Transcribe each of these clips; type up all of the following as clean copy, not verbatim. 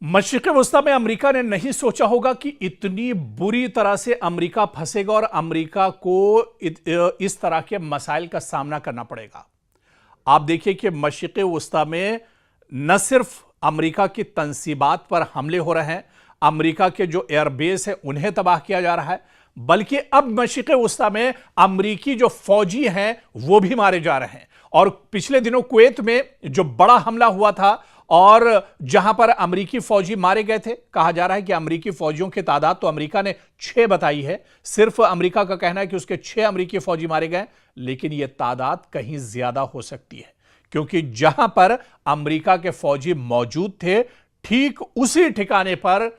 मशरिक़ वस्ता में अमेरिका ने नहीं सोचा होगा कि इतनी बुरी तरह से अमेरिका फंसेगा और अमेरिका को इस तरह के मसाइल का सामना करना पड़ेगा। आप देखिए कि मशरिक़ वस्ता में न सिर्फ अमेरिका की तंसीबात पर हमले हो रहे हैं, अमेरिका के जो एयरबेस है उन्हें तबाह किया जा रहा है, बल्कि अब मशरिक़ वस्ता में अमेरिकी जो फौजी हैं वो भी मारे जा रहे हैं। और पिछले दिनों कुवैत में जो बड़ा हमला हुआ था और जहां पर अमेरिकी फौजी मारे गए थे, कहा जा रहा है कि अमेरिकी फौजियों की तादाद तो अमेरिका ने 6 बताई है। सिर्फ अमेरिका का कहना है कि उसके 6 अमेरिकी फौजी मारे गए, लेकिन यह तादाद कहीं ज्यादा हो सकती है, क्योंकि जहां पर अमेरिका के फौजी मौजूद थे ठीक उसी ठिकाने पर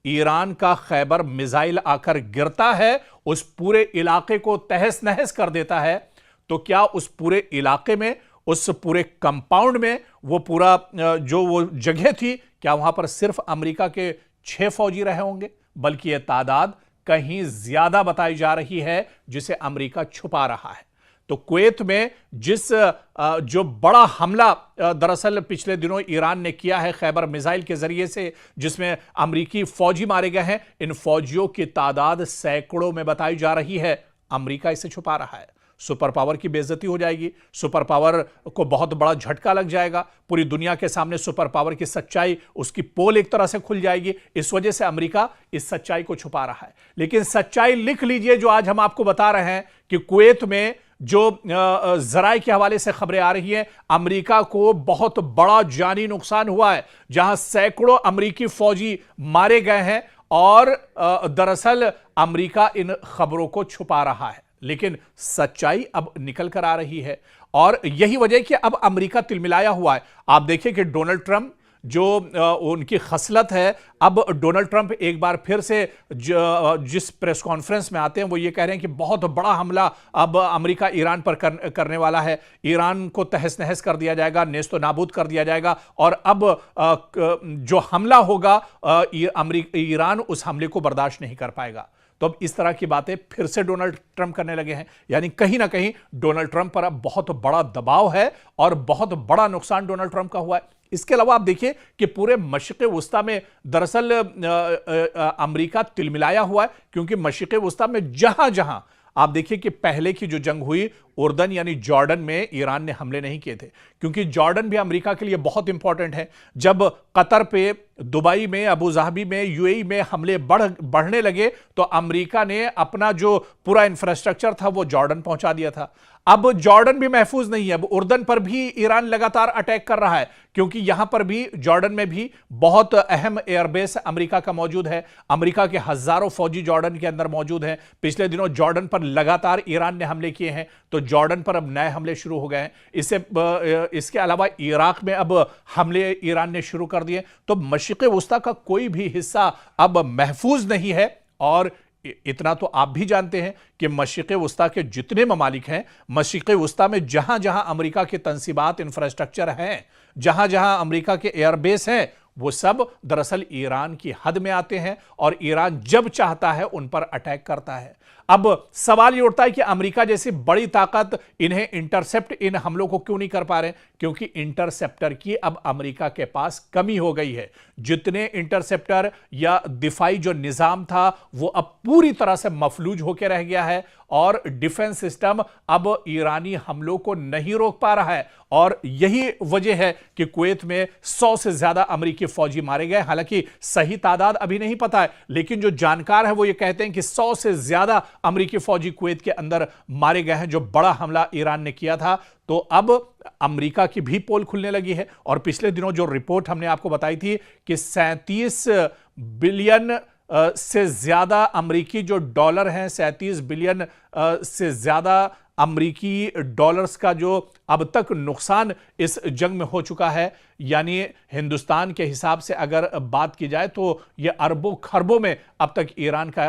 ईरान का खैबर मिसाइल आकर गिरता है, उस पूरे इलाके को तहस नहस कर देता है। तो क्या उस पूरे इलाके में, उस पूरे कंपाउंड में, वो पूरा जो वो जगह थी, क्या वहां पर सिर्फ अमेरिका के 6 फौजी रहे होंगे? बल्कि यह तादाद कहीं ज्यादा बताई जा रही है, जिसे अमेरिका छुपा रहा है। तो कुवैत में जो बड़ा हमला दरअसल पिछले दिनों ईरान ने किया है खैबर मिसाइल के जरिए से, जिसमें अमेरिकी फौजी मारे गए हैं, इन फौजियों की तादाद सैकड़ों में बताई जा रही है। अमेरिका इसे छुपा रहा है। सुपर पावर की बेइज्जती हो जाएगी, सुपर पावर को बहुत बड़ा झटका लग जाएगा, पूरी दुनिया के सामने सुपर पावर की सच्चाई, उसकी पोल एक तरह से खुल जाएगी। इस वजह से अमेरिका इस सच्चाई को छुपा रहा है। लेकिन सच्चाई लिख लीजिए जो आज हम आपको बता रहे हैं कि कुवैत में जो जराए के हवाले से खबरें आ रही हैं, अमेरिका को बहुत बड़ा जानी नुकसान हुआ है, जहां सैकड़ों अमेरिकी फौजी मारे गए हैं। और दरअसल अमेरिका इन खबरों को छुपा रहा है, लेकिन सच्चाई अब निकल कर आ रही है। और यही वजह कि अब अमेरिका तिलमिलाया हुआ है। आप देखिए कि डोनाल्ड ट्रंप जो उनकी खसलत है, अब डोनाल्ड ट्रंप एक बार फिर से जिस प्रेस कॉन्फ्रेंस में आते हैं वो ये कह रहे हैं कि बहुत बड़ा हमला अब अमेरिका ईरान पर करने वाला है, ईरान को तहस नहस कर दिया जाएगा, नेस्तो नाबूद कर दिया जाएगा। और अब जो हमला होगा ईरान उस हमले को बर्दाश्त नहीं कर पाएगा। तो अब इस तरह की बातें फिर से डोनाल्ड ट्रंप करने लगे हैं, यानी कहीं ना कहीं डोनाल्ड ट्रंप पर अब बहुत बड़ा दबाव है और बहुत बड़ा नुकसान डोनाल्ड ट्रंप का हुआ है। इसके अलावा आप देखिए कि पूरे मशरिक़ वस्ता में दरअसल अमेरिका तिलमिलाया हुआ है, क्योंकि मशरिक़ वस्ता में जहां जहां आप देखिए कि पहले की जो जंग हुई उर्दन यानी जॉर्डन में ईरान ने हमले नहीं किए थे, क्योंकि जॉर्डन भी अमेरिका के लिए बहुत इंपॉर्टेंट है। जब कतर पे, दुबई में, अबू धाबी में, यूएई में हमले बढ़ने लगे तो अमेरिका ने अपना जो पूरा इंफ्रास्ट्रक्चर था वो जॉर्डन पहुंचा दिया था। अब जॉर्डन भी महफूज नहीं है, अब उर्दन पर भी ईरान लगातार अटैक कर रहा है, क्योंकि यहां पर भी जॉर्डन में भी बहुत अहम एयरबेस अमेरिका का मौजूद है। अमेरिका के हजारों फौजी जॉर्डन के अंदर मौजूद हैं। पिछले दिनों जॉर्डन पर लगातार ईरान ने हमले किए हैं, तो जॉर्डन पर अब नए हमले शुरू हो गए हैं। इसके अलावा इराक में अब हमले ईरान ने शुरू कर दिए। तो मशरिक़ वस्ता का कोई भी हिस्सा अब महफूज नहीं है। और इतना तो आप भी जानते हैं कि मशरिक़ वस्ता के जितने ममालिक हैं, मशरिक़ वस्ता में जहां जहां अमेरिका के तंसीबात, इंफ्रास्ट्रक्चर हैं, जहां जहां अमेरिका के एयरबेस हैं, वो सब दरअसल ईरान की हद में आते हैं और ईरान जब चाहता है उन पर अटैक करता है। अब सवाल ये उठता है कि अमेरिका जैसी बड़ी ताकत इन्हें इंटरसेप्ट, इन हमलों को क्यों नहीं कर पा रहे? क्योंकि इंटरसेप्टर की अब अमेरिका के पास कमी हो गई है। जितने इंटरसेप्टर या दिफाई जो निजाम था वो अब पूरी तरह से मफलूज होकर रह गया है और डिफेंस सिस्टम अब ईरानी हमलों को नहीं रोक पा रहा है। और यही वजह है कि कुवैत में 100 से ज्यादा अमेरिकी फौजी मारे गए। हालांकि सही तादाद अभी नहीं पता है, लेकिन जो जानकार है वो ये कहते हैं कि 100 से ज्यादा अमेरिकी फौजी कुवैत के अंदर मारे गए हैं, जो बड़ा हमला ईरान ने किया था। तो अब अमेरिका की भी पोल खुलने लगी है। और पिछले दिनों जो रिपोर्ट हमने आपको बताई थी कि 37 बिलियन से ज्यादा अमेरिकी जो डॉलर हैं, 37 बिलियन से ज्यादा अमेरिकी डॉलर्स का जो अब तक नुकसान इस जंग में हो चुका है, यानी हिंदुस्तान के हिसाब से अगर बात की जाए तो यह अरबों खरबों में अब तक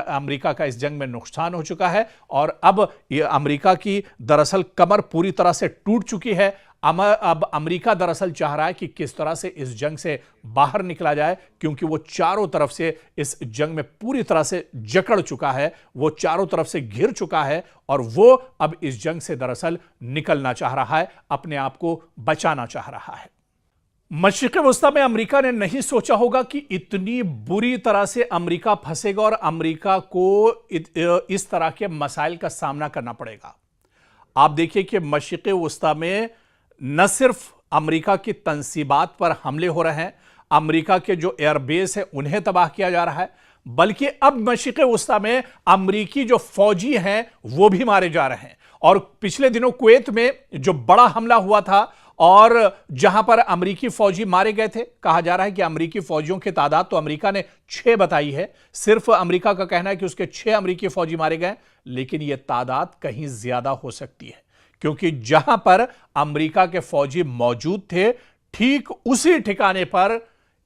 अमेरिका का इस जंग में नुकसान हो चुका है। और अब यह अमेरिका की दरअसल कमर पूरी तरह से टूट चुकी है। अब अमेरिका दरअसल चाह रहा है कि किस तरह से इस जंग से बाहर निकला जाए, क्योंकि वो चारों तरफ से इस जंग में पूरी तरह से जकड़ चुका है, वो चारों तरफ से घिर चुका है और वो अब इस जंग से दरअसल निकलना चाह रहा है, अपने आप को बचाना चाह रहा है। मशरिक़ वस्ता में अमेरिका ने नहीं सोचा होगा कि इतनी बुरी तरह से अमेरिका फंसेगा और अमेरिका को इस तरह के मसाइल का सामना करना पड़ेगा। आप देखिए कि मशरिक़ वस्ता में न सिर्फ अमेरिका की तंसीबात पर हमले हो रहे हैं, अमेरिका के जो एयरबेस है उन्हें तबाह किया जा रहा है, बल्कि अब मशरिक़ वस्ता में अमेरिकी जो फौजी हैं वो भी मारे जा रहे हैं। और पिछले दिनों कुवैत में जो बड़ा हमला हुआ था और जहां पर अमेरिकी फौजी मारे गए थे, कहा जा रहा है कि अमेरिकी फौजियों की तादाद तो अमेरिका ने 6 बताई है, सिर्फ अमेरिका का कहना है कि उसके 6 अमेरिकी फौजी मारे गए, लेकिन यह तादाद कहीं ज्यादा हो सकती है, क्योंकि जहां पर अमेरिका के फौजी मौजूद थे ठीक उसी ठिकाने पर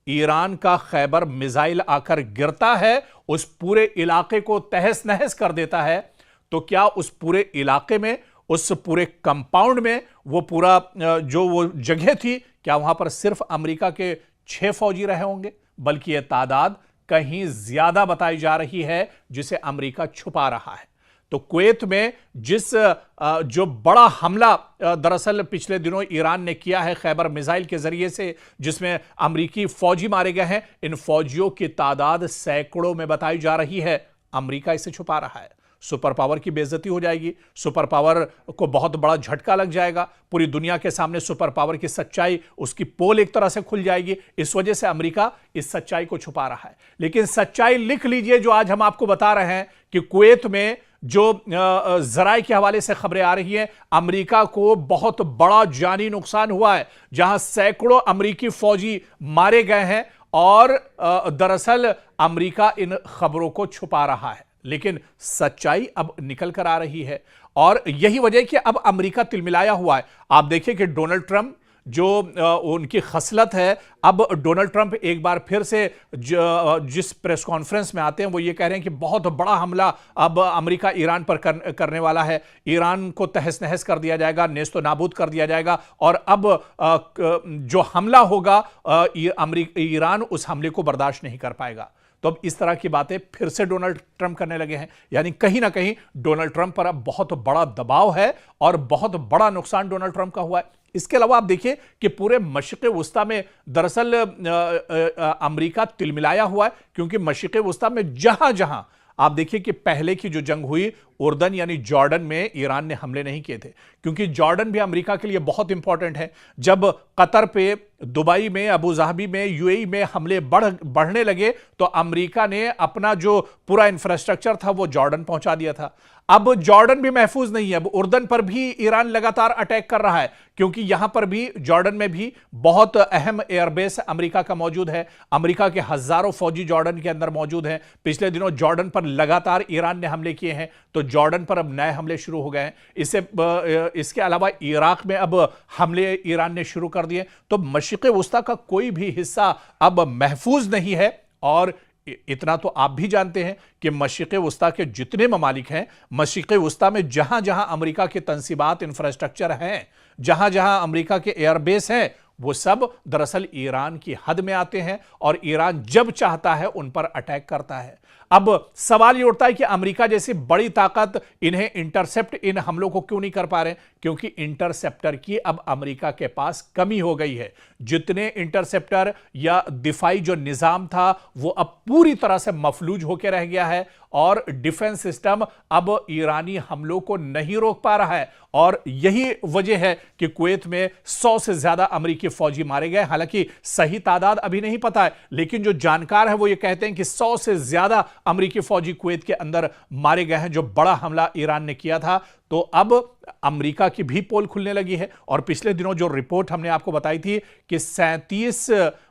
ईरान का खैबर मिसाइल आकर गिरता है, उस पूरे इलाके को तहस नहस कर देता है। तो क्या उस पूरे इलाके में, उस पूरे कंपाउंड में, वो पूरा जो वो जगह थी, क्या वहां पर सिर्फ अमेरिका के 6 फौजी रहे होंगे? बल्कि यह तादाद कहीं ज्यादा बताई जा रही है, जिसे अमेरिका छुपा रहा है। तो कुवैत में जो बड़ा हमला दरअसल पिछले दिनों ईरान ने किया है खैबर मिसाइल के जरिए से, जिसमें अमेरिकी फौजी मारे गए हैं, इन फौजियों की तादाद सैकड़ों में बताई जा रही है। अमेरिका इसे छुपा रहा है। सुपर पावर की बेइज्जती हो जाएगी, सुपर पावर को बहुत बड़ा झटका लग जाएगा, पूरी दुनिया के सामने सुपर पावर की सच्चाई, उसकी पोल एक तरह से खुल जाएगी। इस वजह से अमेरिका इस सच्चाई को छुपा रहा है। लेकिन सच्चाई लिख लीजिए जो आज हम आपको बता रहे हैं कि कुवैत में जो जराए के हवाले से खबरें आ रही हैं, अमेरिका को बहुत बड़ा जानी नुकसान हुआ है, जहां सैकड़ों अमेरिकी फौजी मारे गए हैं। और दरअसल अमेरिका इन खबरों को छुपा रहा है, लेकिन सच्चाई अब निकल कर आ रही है। और यही वजह है कि अब अमेरिका तिलमिलाया हुआ है। आप देखिए कि डोनाल्ड ट्रंप जो उनकी खसलत है, अब डोनाल्ड ट्रंप एक बार फिर से जिस प्रेस कॉन्फ्रेंस में आते हैं वो ये कह रहे हैं कि बहुत बड़ा हमला अब अमेरिका ईरान पर करने वाला है, ईरान को तहस नहस कर दिया जाएगा, नेस्तो नाबूद कर दिया जाएगा। और अब जो हमला होगा ईरान उस हमले को बर्दाश्त नहीं कर पाएगा। तो अब इस तरह की बातें फिर से डोनाल्ड ट्रंप करने लगे हैं, यानी कहीं ना कहीं डोनाल्ड ट्रंप पर अब बहुत बड़ा दबाव है और बहुत बड़ा नुकसान डोनाल्ड ट्रंप का हुआ है। इसके अलावा आप देखिए कि पूरे मशरिक़ वस्ता में दरअसल अमेरिका तिलमिलाया हुआ है, क्योंकि मशरिक़ वस्ता में जहां जहां आप देखिए कि पहले की जो जंग हुई उर्दन यानी जॉर्डन में ईरान ने हमले नहीं किए थे, क्योंकि जॉर्डन भी अमेरिका के लिए बहुत इंपॉर्टेंट है। जब कतर पे, दुबई में, अबू धाबी में, यूएई में हमले बढ़ने लगे तो अमेरिका ने अपना जो पूरा इंफ्रास्ट्रक्चर था वो जॉर्डन पहुंचा दिया था। अब जॉर्डन भी महफूज नहीं है, अब उर्दन पर भी ईरान लगातार अटैक कर रहा है, क्योंकि यहां पर भी जॉर्डन में भी बहुत अहम एयरबेस अमेरिका का मौजूद है। अमेरिका के हजारों फौजी जॉर्डन के अंदर मौजूद हैं। पिछले दिनों जॉर्डन पर लगातार ईरान ने हमले किए हैं, तो जॉर्डन पर अब नए हमले शुरू हो गए हैं। इसके अलावा इराक में अब हमले ईरान ने शुरू कर दिए। तो मशरिक़ वस्ता का कोई भी हिस्सा अब महफूज नहीं है। और इतना तो आप भी जानते हैं कि मशरिक़ वस्ता के जितने ममालिक हैं, मशरिक़ वस्ता में जहां जहां अमेरिका के तंसीबात, इंफ्रास्ट्रक्चर हैं, जहां जहां अमेरिका के एयरबेस हैं, वो सब दरअसल ईरान की हद में आते हैं और ईरान जब चाहता है उन पर अटैक करता है। अब सवाल ये उठता है कि अमेरिका जैसी बड़ी ताकत इन्हें इंटरसेप्ट, इन हमलों को क्यों नहीं कर पा रहे? क्योंकि इंटरसेप्टर की अब अमेरिका के पास कमी हो गई है। जितने इंटरसेप्टर या दिफाई जो निजाम था वो अब पूरी तरह से मफलूज होकर रह गया है और डिफेंस सिस्टम अब ईरानी हमलों को नहीं रोक पा रहा है। और यही वजह है कि कुवैत में 100 से ज्यादा अमेरिकी फौजी मारे गए। हालांकि सही तादाद अभी नहीं पता है, लेकिन जो जानकार है वो ये कहते हैं कि 100 से ज्यादा अमेरिकी फौजी कुवैत के अंदर मारे गए हैं, जो बड़ा हमला ईरान ने किया था। तो अब अमेरिका की भी पोल खुलने लगी है। और पिछले दिनों जो रिपोर्ट हमने आपको बताई थी कि 37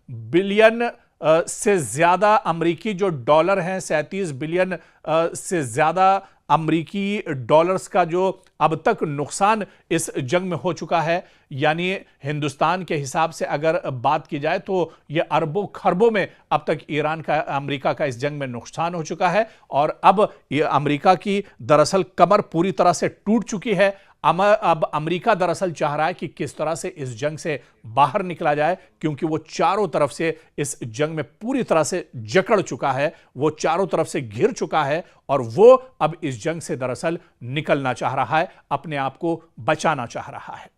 बिलियन से ज्यादा अमेरिकी जो डॉलर हैं, 37 बिलियन से ज्यादा अमेरिकी डॉलर्स का जो अब तक नुकसान इस जंग में हो चुका है, यानी हिंदुस्तान के हिसाब से अगर बात की जाए तो यह अरबों खरबों में अब तक अमेरिका का इस जंग में नुकसान हो चुका है। और अब यह अमेरिका की दरअसल कमर पूरी तरह से टूट चुकी है। अब अमेरिका दरअसल चाह रहा है कि किस तरह से इस जंग से बाहर निकला जाए, क्योंकि वो चारों तरफ से इस जंग में पूरी तरह से जकड़ चुका है, वो चारों तरफ से घिर चुका है और वो अब इस जंग से दरअसल निकलना चाह रहा है, अपने आप को बचाना चाह रहा है।